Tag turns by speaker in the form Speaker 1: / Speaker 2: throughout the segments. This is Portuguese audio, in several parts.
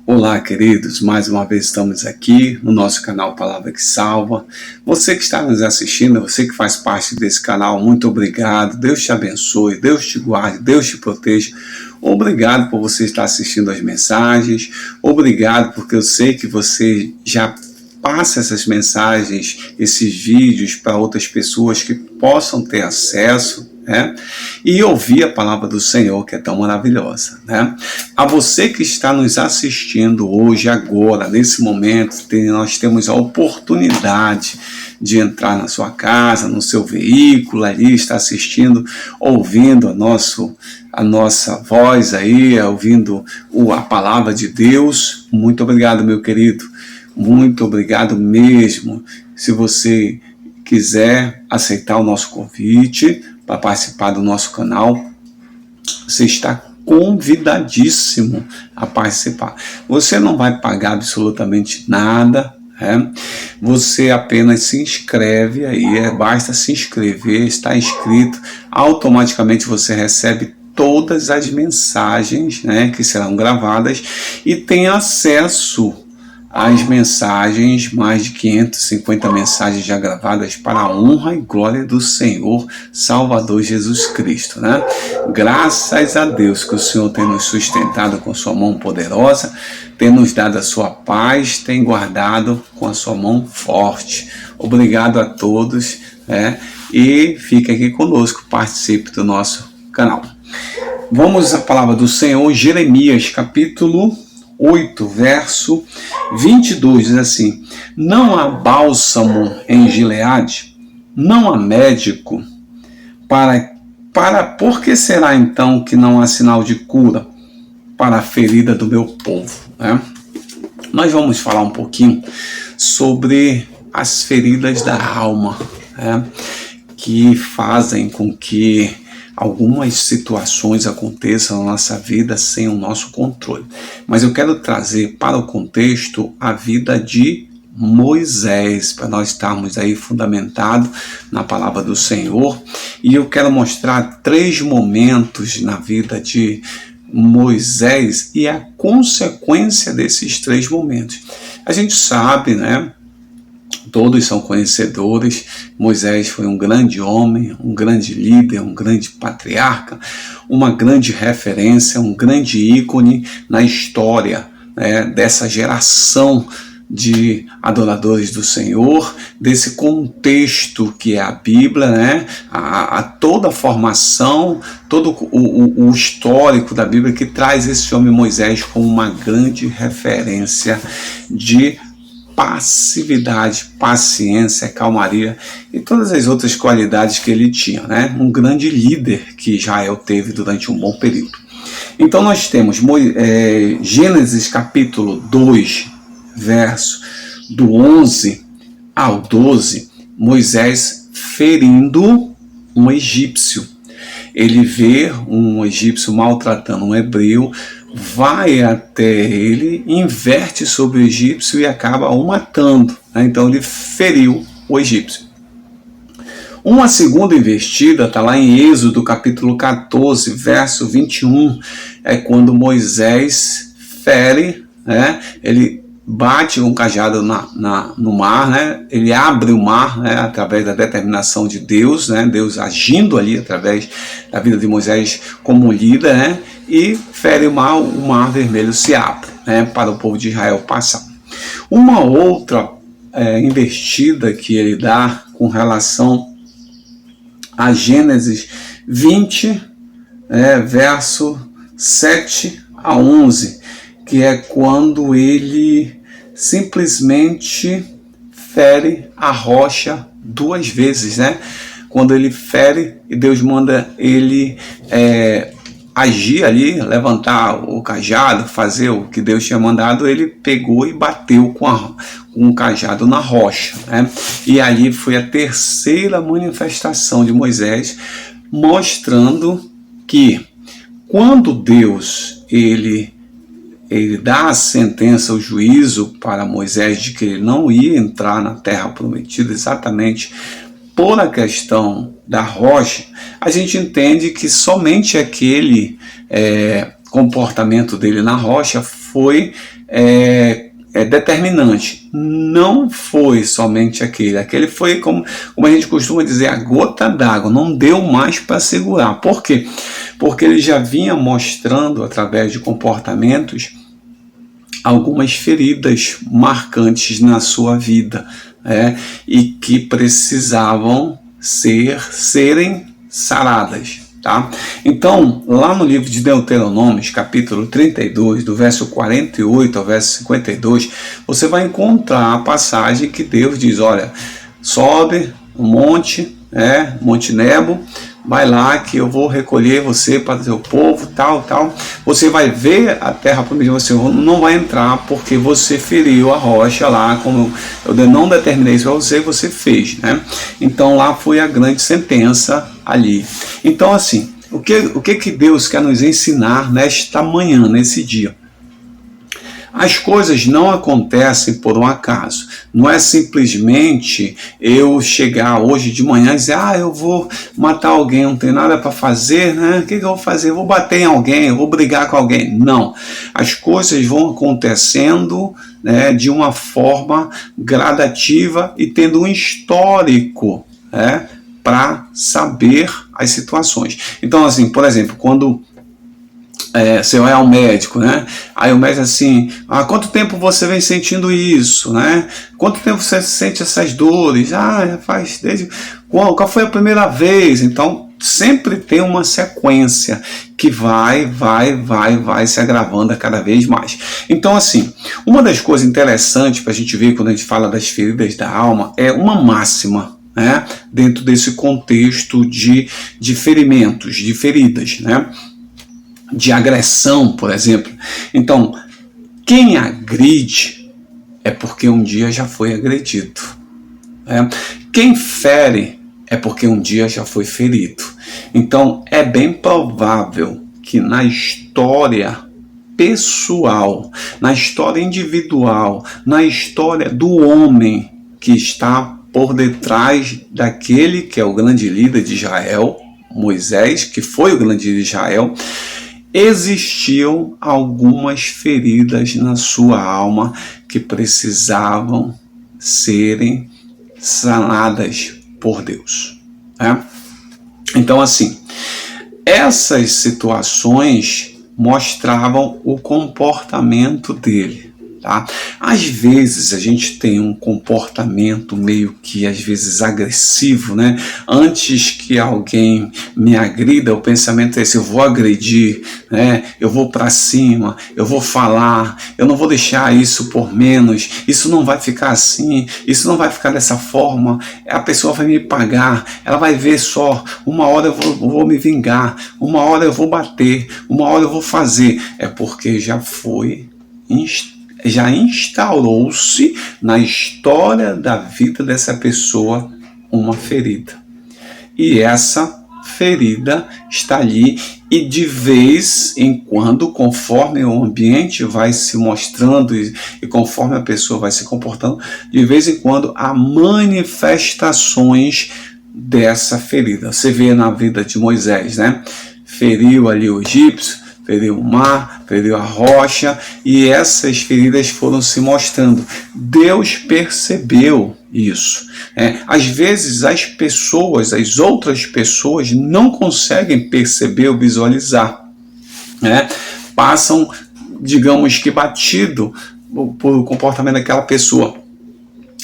Speaker 1: Olá, queridos, mais uma vez estamos aqui no nosso canal Palavra que Salva. Você que está nos assistindo, você que faz parte desse canal, muito obrigado. Deus te abençoe, Deus te guarde, Deus te proteja. Obrigado por você estar assistindo as mensagens. Obrigado porque eu sei que você já passa essas mensagens, esses vídeos para outras pessoas que possam ter acesso, né? E ouvir a palavra do Senhor, que é tão maravilhosa, né? A você que está nos assistindo hoje, agora, nesse momento, nós temos a oportunidade de entrar na sua casa, no seu veículo ali, estar assistindo, ouvindo a nossa voz aí, ouvindo a palavra de Deus. Muito obrigado, meu querido. Muito obrigado mesmo. Se você quiser aceitar o nosso convite para participar do nosso canal, você está convidadíssimo a participar. Você não vai pagar absolutamente nada, né? Você apenas se inscreve aí, basta se inscrever, está inscrito, automaticamente você recebe todas as mensagens, né, que serão gravadas e tem acesso as mensagens, mais de 550 mensagens já gravadas para a honra e glória do Senhor Salvador Jesus Cristo, né? Graças a Deus que o Senhor tem nos sustentado com sua mão poderosa, tem nos dado a sua paz, tem guardado com a sua mão forte. Obrigado a todos, né? E fique aqui conosco, participe do nosso canal. Vamos à palavra do Senhor, Jeremias, capítulo 8, verso 22, diz assim: não há bálsamo em Gileade, não há médico, por que será então que não há sinal de cura para a ferida do meu povo? Né? Nós vamos falar um pouquinho sobre as feridas da alma, né? Que fazem com que algumas situações aconteçam na nossa vida sem o nosso controle. Mas eu quero trazer para o contexto a vida de Moisés, para nós estarmos aí fundamentados na palavra do Senhor. E eu quero mostrar 3 momentos na vida de Moisés e a consequência desses 3 momentos. A gente sabe, né? Todos são conhecedores, Moisés foi um grande homem, um grande líder, um grande patriarca, uma grande referência, um grande ícone na história, né, dessa geração de adoradores do Senhor, desse contexto que é a Bíblia, né, a toda a formação, todo o histórico da Bíblia que traz esse homem Moisés como uma grande referência de passividade, paciência, calmaria e todas as outras qualidades que ele tinha, né? Um grande líder que Israel teve durante um bom período. Então nós temos Gênesis capítulo 2, verso do 11 ao 12, Moisés ferindo um egípcio. Ele vê um egípcio maltratando um hebreu, vai até ele, inverte sobre o egípcio e acaba o matando, né? Então ele feriu o egípcio. Uma segunda investida está lá em Êxodo capítulo 14, verso 21, é quando Moisés fere, né? Ele bate um cajado no mar, né? Ele abre o mar, né? Através da determinação de Deus, né? Deus agindo ali através da vida de Moisés como líder, né? E fere o mar vermelho se abre, né? Para o povo de Israel passar. Uma outra investida que ele dá com relação a Gênesis 20, verso 7 a 11, que é quando ele simplesmente fere a rocha 2 vezes, né? Quando ele fere e Deus manda ele agir ali, levantar o cajado, fazer o que Deus tinha mandado, ele pegou e bateu com o cajado na rocha, né? E ali foi a terceira manifestação de Moisés, mostrando que quando Deus ele dá a sentença, o juízo para Moisés de que ele não ia entrar na terra prometida exatamente por a questão da rocha, a gente entende que somente aquele comportamento dele na rocha foi determinante. Não foi somente aquele. Aquele foi, como a gente costuma dizer, a gota d'água. Não deu mais para segurar. Por quê? Porque ele já vinha mostrando, através de comportamentos, algumas feridas marcantes na sua vida, e que precisavam serem saradas. Tá? Então, lá no livro de Deuteronômio, capítulo 32, do verso 48 ao verso 52, você vai encontrar a passagem que Deus diz: olha, sobe o monte, Monte Nebo, vai lá que eu vou recolher você para o seu povo, tal. Você vai ver a terra prometida, você não vai entrar porque você feriu a rocha lá, como eu não determinei isso para você, você fez, né? Então lá foi a grande sentença ali. Então assim, o que Deus quer nos ensinar nesta manhã, nesse dia? As coisas não acontecem por um acaso. Não é simplesmente eu chegar hoje de manhã e dizer: eu vou matar alguém, não tem nada para fazer, né? O que eu vou fazer? Eu vou bater em alguém, eu vou brigar com alguém. Não. As coisas vão acontecendo, né, de uma forma gradativa e tendo um histórico, para saber as situações. Então, assim, por exemplo, quando você vai ao médico, né? Aí o médico assim: quanto tempo você vem sentindo isso, né? Quanto tempo você sente essas dores? Já faz desde... Qual foi a primeira vez? Então, sempre tem uma sequência que vai se agravando a cada vez mais. Então, assim, uma das coisas interessantes para a gente ver quando a gente fala das feridas da alma é uma máxima, dentro desse contexto de ferimentos, de feridas, né? De agressão, por exemplo. Então, quem agride é porque um dia já foi agredido. Quem fere é porque um dia já foi ferido. Então, é bem provável que na história pessoal, na história individual, na história do homem que está por detrás daquele que é o grande líder de Israel, Moisés, que foi o grande líder de Israel, existiam algumas feridas na sua alma que precisavam serem sanadas por Deus. Então, assim, essas situações mostravam o comportamento dele. Tá? Às vezes a gente tem um comportamento meio que às vezes agressivo, né? Antes que alguém me agrida, o pensamento é esse: eu vou agredir, né? Eu vou para cima, eu vou falar, eu não vou deixar isso por menos, isso não vai ficar assim, isso não vai ficar dessa forma, a pessoa vai me pagar, ela vai ver só, uma hora eu vou me vingar, uma hora eu vou bater, uma hora eu vou fazer. É porque já instaurou-se na história da vida dessa pessoa uma ferida. E essa ferida está ali, e de vez em quando, conforme o ambiente vai se mostrando e conforme a pessoa vai se comportando, de vez em quando há manifestações dessa ferida. Você vê na vida de Moisés, né? Feriu ali o egípcio, feriu o mar, feriu a rocha, e essas feridas foram se mostrando. Deus percebeu isso. Às vezes as outras pessoas não conseguem perceber ou visualizar. Passam, digamos que batido por o comportamento daquela pessoa.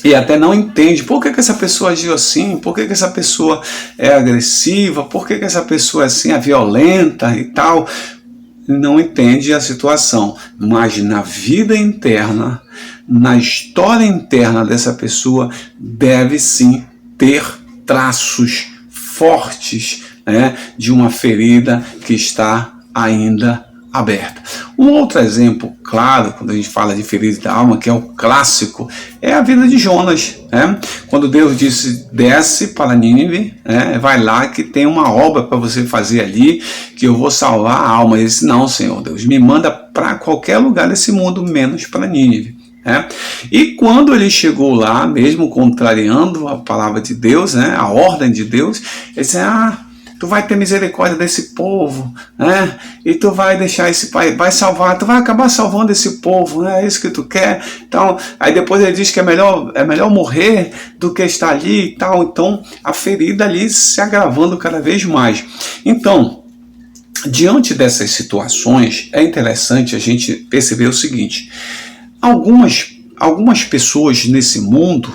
Speaker 1: E até não entende por que essa pessoa agiu assim, por que essa pessoa é agressiva, por que essa pessoa assim é violenta e tal. Não entende a situação, mas na vida interna, na história interna dessa pessoa, deve sim ter traços fortes, de uma ferida que está ainda aberta. Um outro exemplo claro, quando a gente fala de ferida da alma, que é o clássico, é a vida de Jonas. Quando Deus disse: desce para Nínive, vai lá que tem uma obra para você fazer ali, que eu vou salvar a alma. Ele disse: não, Senhor Deus, me manda para qualquer lugar desse mundo, menos para Nínive. E quando ele chegou lá, mesmo contrariando a palavra de Deus, a ordem de Deus, ele disse: tu vai ter misericórdia desse povo, né? E tu vai deixar esse pai, vai salvar, tu vai acabar salvando esse povo, né? É isso que tu quer. Então, aí depois ele diz que é melhor morrer do que estar ali e tal. Então, a ferida ali se agravando cada vez mais. Então, diante dessas situações, é interessante a gente perceber o seguinte: algumas pessoas nesse mundo,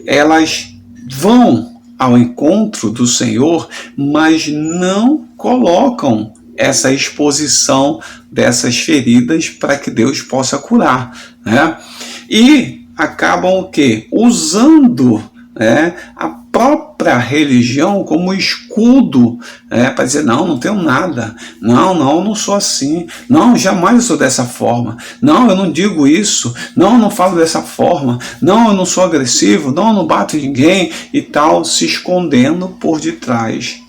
Speaker 1: elas vão ao encontro do Senhor, mas não colocam essa exposição dessas feridas para que Deus possa curar, né? E acabam o quê? Usando, né, a própria religião como escudo, para dizer, não tenho nada, não sou assim, não, jamais eu sou dessa forma, não, eu não digo isso, não falo dessa forma, não, eu não sou agressivo, não, eu não bato em ninguém e tal, se escondendo por detrás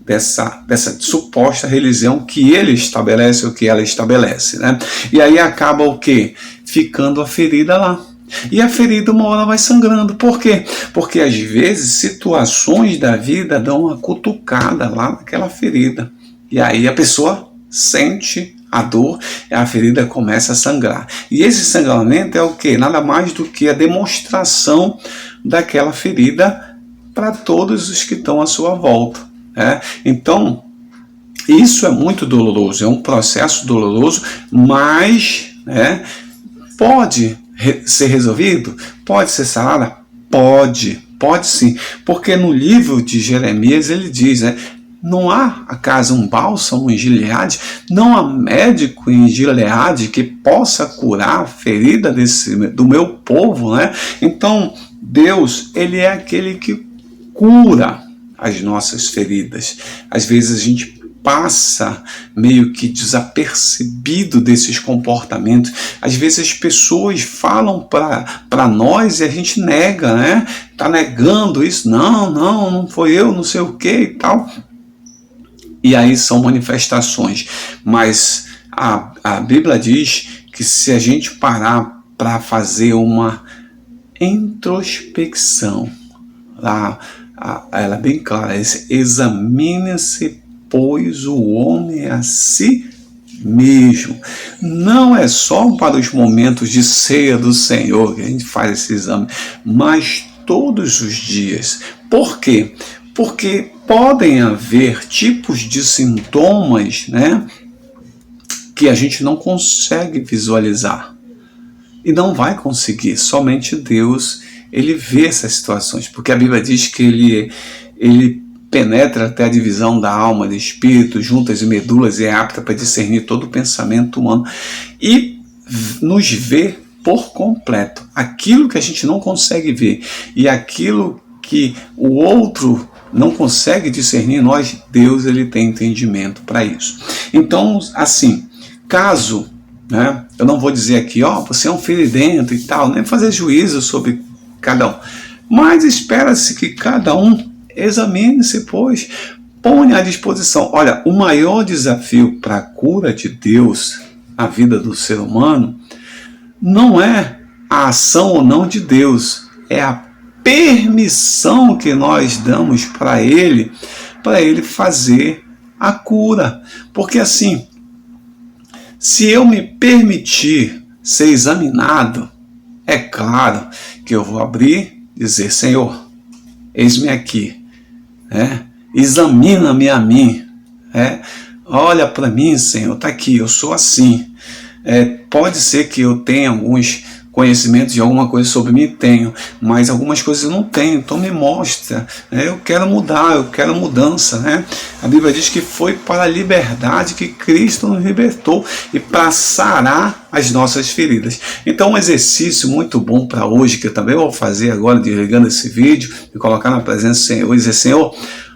Speaker 1: dessa suposta religião que ele estabelece ou que ela estabelece, né? E aí acaba o quê? Ficando a ferida lá. E a ferida uma hora vai sangrando. Por quê? Porque às vezes situações da vida dão uma cutucada lá naquela ferida. E aí a pessoa sente a dor e a ferida começa a sangrar. E esse sangramento é o quê? Nada mais do que a demonstração daquela ferida para todos os que estão à sua volta, né? Então, isso é muito doloroso, é um processo doloroso, mas, né, pode ser resolvido? Pode ser sarada? Pode sim, porque no livro de Jeremias ele diz, né, não há acaso um bálsamo em Gileade, não há médico em Gileade que possa curar a ferida do meu povo, né? Então Deus, ele é aquele que cura as nossas feridas. Às vezes a gente passa meio que desapercebido desses comportamentos. Às vezes as pessoas falam para nós e a gente nega, né? Tá negando isso. Não foi eu, não sei o que e tal. E aí são manifestações. Mas a Bíblia diz que se a gente parar para fazer uma introspecção, ela é bem clara, examine-se, pois o homem é a si mesmo. Não é só para os momentos de ceia do Senhor que a gente faz esse exame, mas todos os dias. Por quê? Porque podem haver tipos de sintomas, né, que a gente não consegue visualizar. E não vai conseguir. Somente Deus, ele vê essas situações. Porque a Bíblia diz que ele penetra até a divisão da alma, do espírito, juntas e medulas, e é apta para discernir todo o pensamento humano e nos vê por completo. Aquilo que a gente não consegue ver e aquilo que o outro não consegue discernir, Deus, ele tem entendimento para isso. Então, assim, caso, né, eu não vou dizer aqui, você é um feridento e tal, nem fazer juízo sobre cada um, mas espera-se que cada um examine-se, pois, põe à disposição. Olha, o maior desafio para a cura de Deus na vida do ser humano não é a ação ou não de Deus, é a permissão que nós damos para ele fazer a cura. Porque assim, se eu me permitir ser examinado, é claro que eu vou abrir e dizer, Senhor, eis-me aqui, examina-me a mim, olha para mim, Senhor, está aqui, eu sou assim. Pode ser que eu tenha alguns conhecimentos de alguma coisa sobre mim, tenho, mas algumas coisas eu não tenho, então me mostra, eu quero mudar, eu quero mudança, né? A Bíblia diz que foi para a liberdade que Cristo nos libertou e para sarar as nossas feridas. Então um exercício muito bom para hoje, que eu também vou fazer agora, desligando esse vídeo, e colocar na presença do Senhor e dizer, Senhor,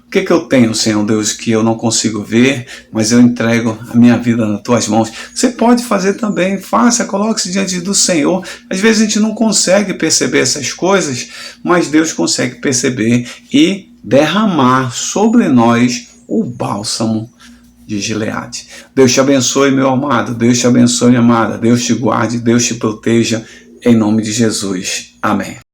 Speaker 1: o que eu tenho, Senhor Deus, que eu não consigo ver, mas eu entrego a minha vida nas tuas mãos? Você pode fazer também, faça, coloque-se diante do Senhor. Às vezes a gente não consegue perceber essas coisas, mas Deus consegue perceber e derramar sobre nós o bálsamo de Gileade. Deus te abençoe, meu amado, Deus te abençoe, minha amada, Deus te guarde, Deus te proteja, em nome de Jesus. Amém.